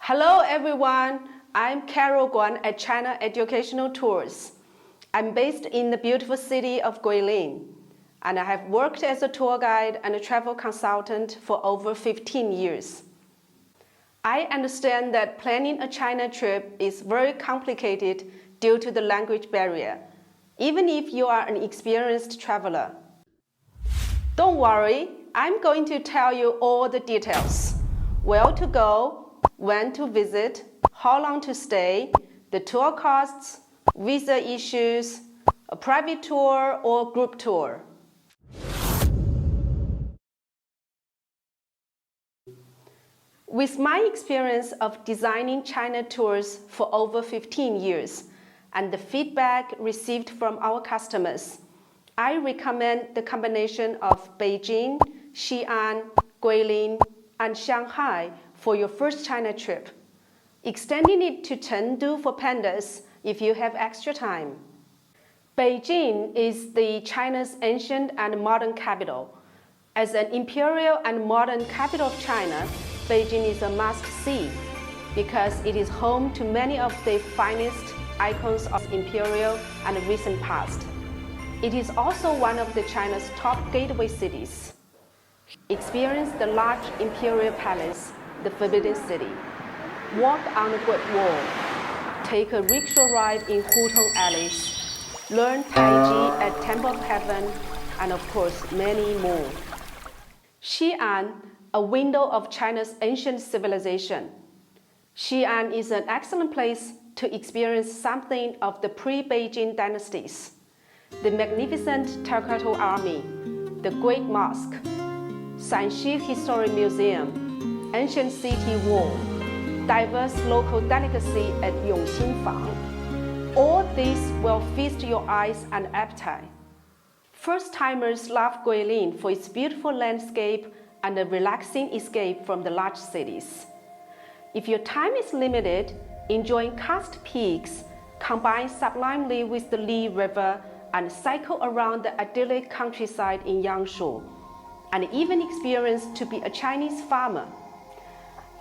Hello everyone, I'm Carol Guan at China Educational Tours. I'm based in the beautiful city of Guilin, and I have worked as a tour guide and a travel consultant for over 15 years. I understand that planning a China trip is very complicated due to the language barrier, even if you are an experienced traveler. Don't worry, I'm going to tell you all the details. Where to go, when to visit, how long to stay, the tour costs, visa issues, a private tour or group tour. With my experience of designing China tours for over 15 years and the feedback received from our customers, I recommend the combination of Beijing, Xi'an, Guilin, and Shanghai for your first China trip, extending it to Chengdu for pandas if you have extra time. Beijing is the China's ancient and modern capital. As an imperial and modern capital of China, Beijing is a must-see because it is home to many of the finest icons of imperial and recent past. It is also one of the China's top gateway cities. Experience the large imperial palace, the Forbidden City. Walk on the Great Wall. Take a rickshaw ride in Hutong alleys. Learn Taiji at Temple of Heaven, and of course, many more. Xi'an, a window of China's ancient civilization. Xi'an is an excellent place to experience something of the pre-Beijing dynasties. The magnificent Terracotta Army, the Great Mosque, Sanxi Historic Museum, ancient city wall, diverse local delicacy at Yongxin Fang. All these will feast your eyes and appetite. First-timers love Guilin for its beautiful landscape and a relaxing escape from the large cities. If your time is limited, enjoying karst peaks, combine sublimely with the Li River and cycle around the idyllic countryside in Yangshuo, and even experience to be a Chinese farmer.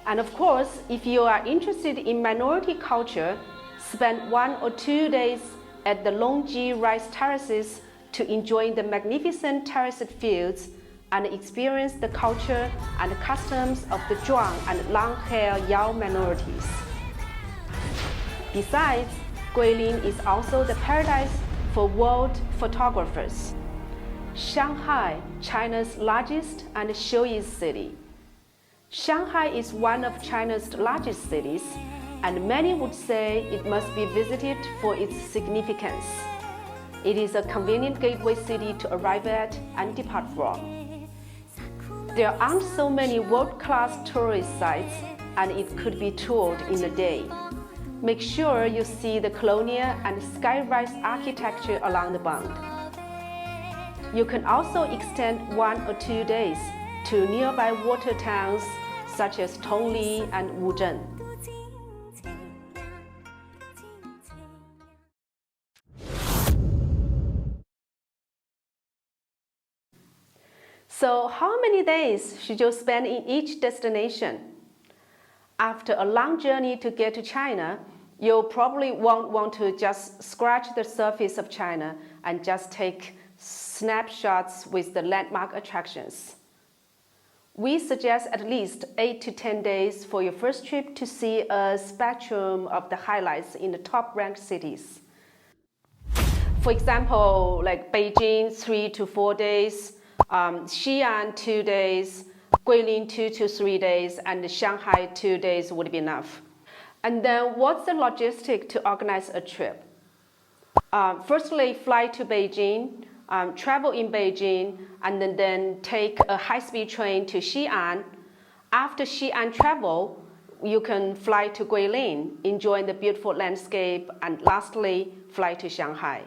And of course, if you are interested in minority culture, spend 1 or 2 days at the Longji rice terraces to enjoy the magnificent terraced fields and experience the culture and customs of the Zhuang and long-hair Yao minorities. Besides, Guilin is also the paradise for world photographers. Shanghai, China's largest and showiest city. Shanghai is one of China's largest cities, and many would say it must be visited for its significance. It is a convenient gateway city to arrive at and depart from. There aren't so many world-class tourist sites, and it could be toured in a day. Make sure you see the colonial and skyrise architecture along the Bund. You can also extend 1 or 2 days to nearby water towns such as Tongli and Wuzhen. So how many days should you spend in each destination? After a long journey to get to China, you probably won't want to just scratch the surface of China and just take snapshots with the landmark attractions. We suggest at least 8 to 10 days for your first trip to see a spectrum of the highlights in the top-ranked cities. For example, like Beijing, 3 to 4 days, Xi'an, 2 days, Guilin, 2 to 3 days, and Shanghai, 2 days would be enough. And then what's the logistic to organize a trip? Firstly, fly to Beijing, travel in Beijing, and then take a high-speed train to Xi'an. After Xi'an travel, you can fly to Guilin, enjoy the beautiful landscape, and lastly, fly to Shanghai.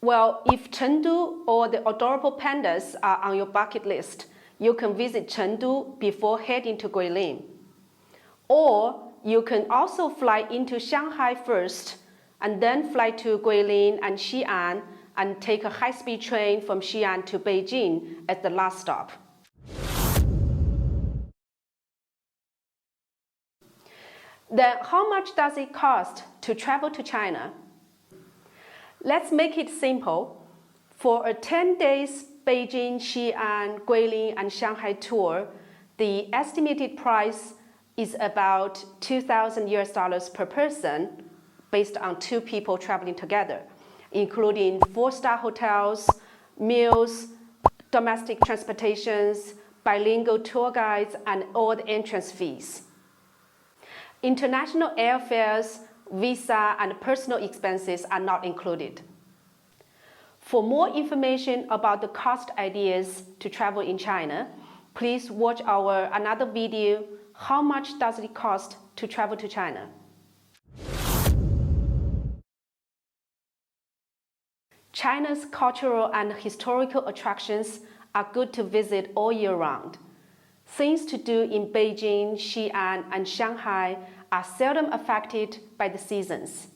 Well, if Chengdu or the adorable pandas are on your bucket list, you can visit Chengdu before heading to Guilin. Or you can also fly into Shanghai first, and then fly to Guilin and Xi'an, and take a high-speed train from Xi'an to Beijing as the last stop. Then how much does it cost to travel to China? Let's make it simple. For a 10 days Beijing, Xi'an, Guilin, and Shanghai tour, the estimated price is about $2,000 per person based on 2 people traveling together, including 4-star hotels, meals, domestic transportations, bilingual tour guides, and all the entrance fees. International airfares, visa, and personal expenses are not included. For more information about the cost ideas to travel in China, please watch our another video, How much does it cost to travel to China? China's cultural and historical attractions are good to visit all year round. Things to do in Beijing, Xi'an, and Shanghai are seldom affected by the seasons.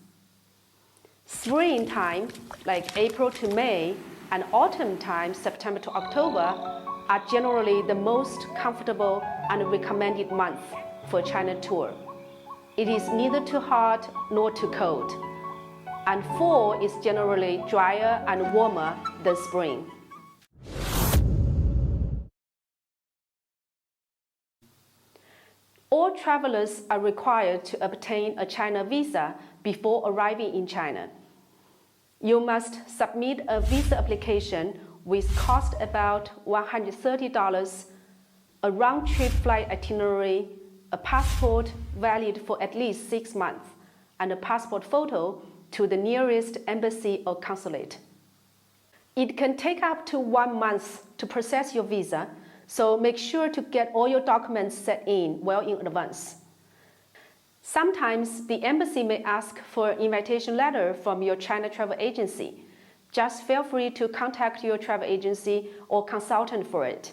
Spring time, like April to May, and autumn time, September to October, are generally the most comfortable and recommended month for a China tour. It is neither too hot nor too cold, and fall is generally drier and warmer than spring. All travelers are required to obtain a China visa before arriving in China. You must submit a visa application with cost about $130, a round-trip flight itinerary, a passport valid for at least 6 months, and a passport photo to the nearest embassy or consulate. It can take up to 1 month to process your visa, so make sure to get all your documents set in well in advance. Sometimes the embassy may ask for an invitation letter from your China travel agency. Just feel free to contact your travel agency or consultant for it.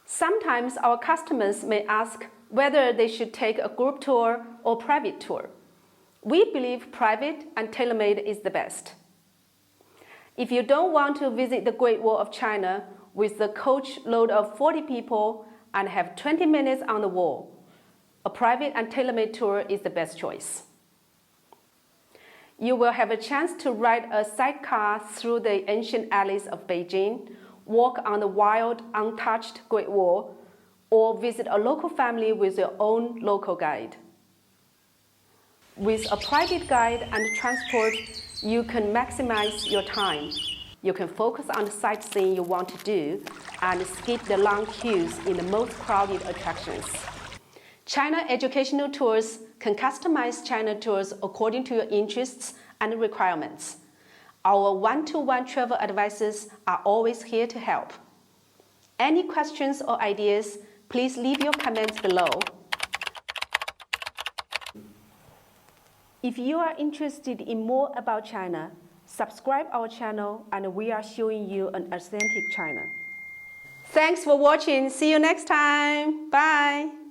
Sometimes our customers may ask whether they should take a group tour or private tour. We believe private and tailor-made is the best. If you don't want to visit the Great Wall of China with the coach load of 40 people and have 20 minutes on the wall, a private and tailor-made tour is the best choice. You will have a chance to ride a sidecar through the ancient alleys of Beijing, walk on the wild, untouched Great Wall, or visit a local family with your own local guide. With a private guide and transport, you can maximize your time. You can focus on the sightseeing you want to do and skip the long queues in the most crowded attractions. China Educational Tours can customize China tours according to your interests and requirements. Our one-to-one travel advisors are always here to help. Any questions or ideas, please leave your comments below. If you are interested in more about China, subscribe our channel and we are showing you an authentic China. Thanks for watching. See you next time. Bye.